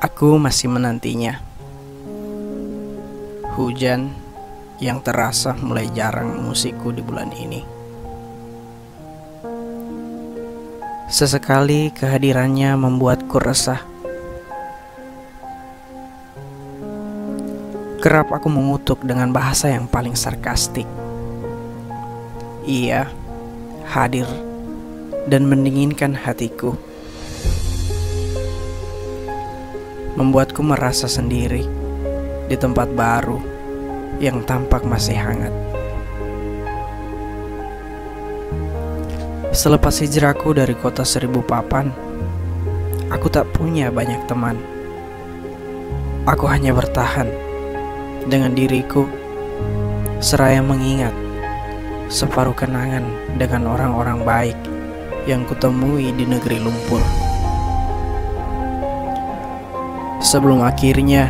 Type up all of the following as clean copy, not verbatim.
Aku masih menantinya. Hujan yang terasa mulai jarang musikku di bulan ini. Sesekali kehadirannya membuatku resah. Kerap aku mengutuk dengan bahasa yang paling sarkastik. Ia hadir dan mendinginkan hatiku, membuatku merasa sendiri di tempat baru yang tampak masih hangat. Selepas hijrahku dari kota seribu papan, aku tak punya banyak teman. Aku hanya bertahan dengan diriku, seraya mengingat separuh kenangan dengan orang-orang baik yang kutemui di negeri lumpur. Sebelum akhirnya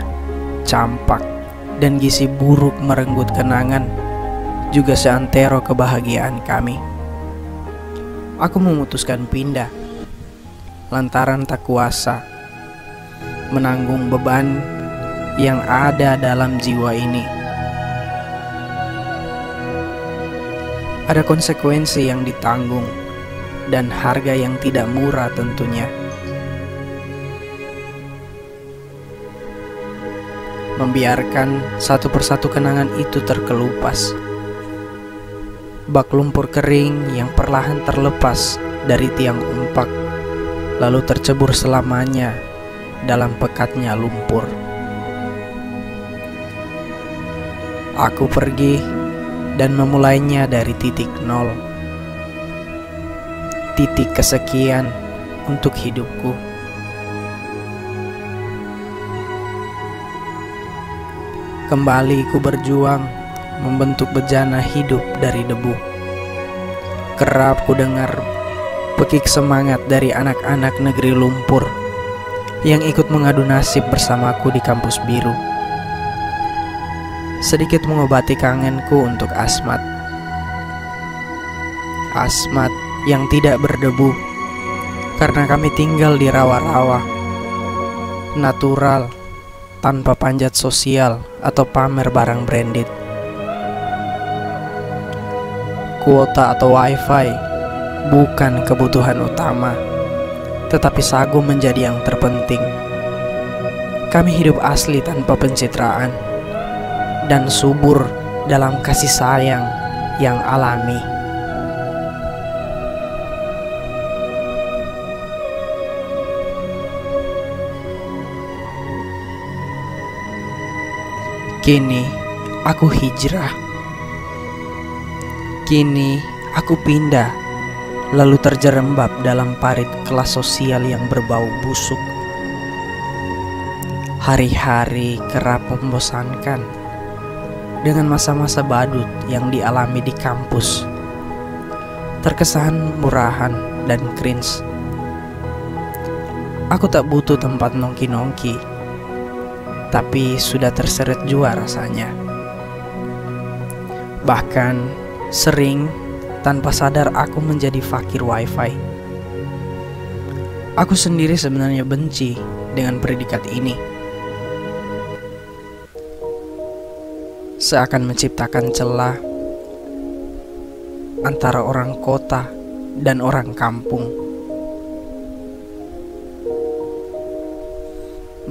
campak dan gizi buruk merenggut kenangan, juga seantero kebahagiaan kami. Aku memutuskan pindah lantaran tak kuasa menanggung beban yang ada dalam jiwa ini. Ada konsekuensi yang ditanggung dan harga yang tidak murah tentunya. Membiarkan satu persatu kenangan itu terkelupas. Bak lumpur kering yang perlahan terlepas dari tiang umpak, lalu tercebur selamanya dalam pekatnya lumpur. Aku pergi dan memulainya dari titik nol. Titik kesekian untuk hidupku. Kembali ku berjuang membentuk bejana hidup dari debu. Kerap ku dengar pekik semangat dari anak-anak negeri lumpur yang ikut mengadu nasib bersamaku di kampus biru. Sedikit mengobati kangenku untuk Asmat. Asmat yang tidak berdebu karena kami tinggal di rawa-rawa, natural, tanpa panjat sosial atau pamer barang branded. Kuota atau wifi bukan kebutuhan utama, tetapi sagu menjadi yang terpenting. Kami hidup asli tanpa pencitraan dan subur dalam kasih sayang yang alami. Kini aku hijrah. Kini aku pindah, lalu terjerembab dalam parit kelas sosial yang berbau busuk. Hari-hari kerap membosankan dengan masa-masa badut yang dialami di kampus. Terkesan murahan dan cringe. Aku tak butuh tempat nongki-nongki, tapi sudah terseret jua rasanya. Bahkan sering tanpa sadar aku menjadi fakir wifi. Aku sendiri sebenarnya benci dengan predikat ini. Seakan menciptakan celah antara orang kota dan orang kampung.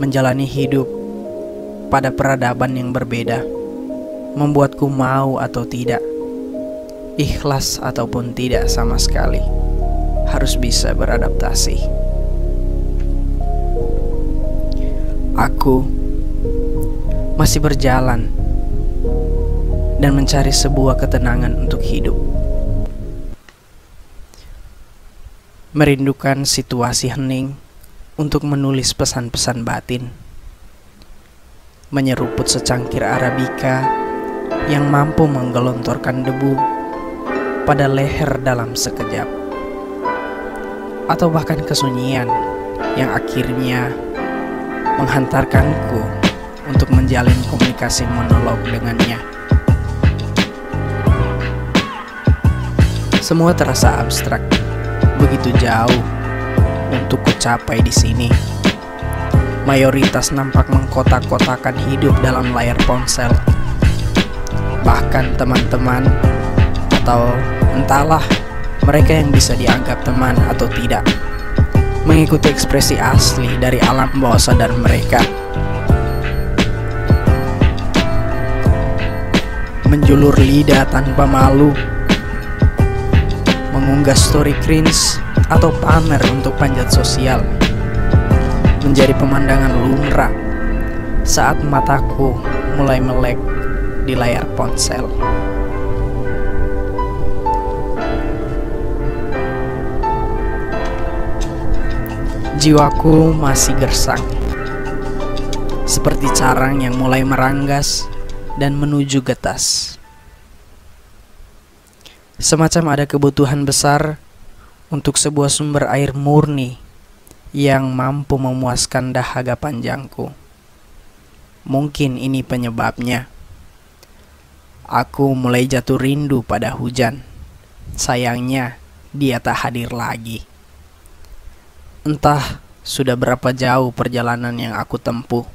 Menjalani hidup pada peradaban yang berbeda membuatku mau atau tidak, ikhlas ataupun tidak sama sekali, harus bisa beradaptasi. Aku masih berjalan dan mencari sebuah ketenangan untuk hidup. Merindukan situasi hening untuk menulis pesan-pesan batin. Menyeruput secangkir Arabica yang mampu menggelontorkan debu pada leher dalam sekejap. Atau bahkan kesunyian yang akhirnya menghantarkanku untuk menjalin komunikasi monolog dengannya. Semua terasa abstrak, begitu jauh untuk kucapai di sini. Mayoritas nampak mengkotak-kotakan hidup dalam layar ponsel. Bahkan teman-teman, atau entahlah mereka yang bisa dianggap teman atau tidak, mengikuti ekspresi asli dari alam bawah sadar mereka. Menjulur lidah tanpa malu, mengunggah story cringe atau pamer untuk panjat sosial, menjadi pemandangan lumrah saat mataku mulai melek di layar ponsel. Jiwaku masih gersang, seperti carang yang mulai meranggas dan menuju getas. Semacam ada kebutuhan besar untuk sebuah sumber air murni yang mampu memuaskan dahaga panjangku. Mungkin ini penyebabnya. Aku mulai jatuh rindu pada hujan. Sayangnya, dia tak hadir lagi. Entah sudah berapa jauh perjalanan yang aku tempuh,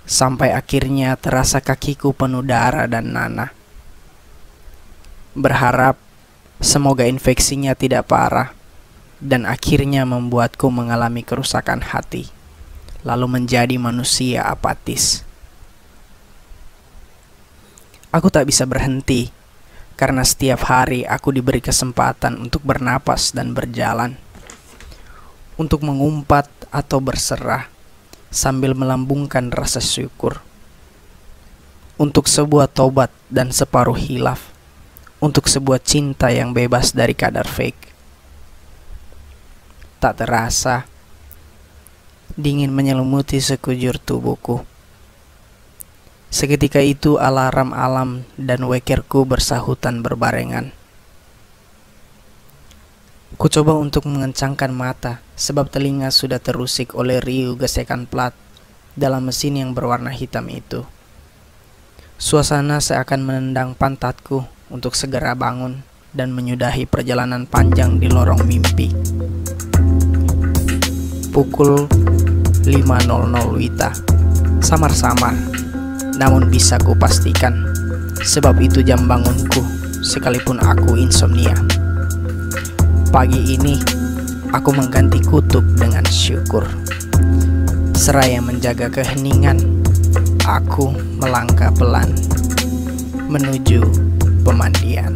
sampai akhirnya terasa kakiku penuh darah dan nanah. Berharap semoga infeksinya tidak parah dan akhirnya membuatku mengalami kerusakan hati, lalu menjadi manusia apatis. Aku tak bisa berhenti karena setiap hari aku diberi kesempatan untuk bernapas dan berjalan, untuk mengumpat atau berserah sambil melambungkan rasa syukur, untuk sebuah tobat dan separuh hilaf, untuk sebuah cinta yang bebas dari kadar fake. Tak terasa, dingin menyelimuti sekujur tubuhku. Seketika itu alarm alam dan wekerku bersahutan berbarengan. Ku coba untuk mengencangkan mata sebab telinga sudah terusik oleh riuh gesekan plat dalam mesin yang berwarna hitam itu. Suasana seakan menendang pantatku untuk segera bangun dan menyudahi perjalanan panjang di lorong mimpi. Pukul 5.00 Wita. Samar-samar, namun bisa ku pastikan sebab itu jam bangunku sekalipun aku insomnia. Pagi ini, aku mengganti kutuk dengan syukur. Seraya menjaga keheningan, aku melangkah pelan menuju pemandian.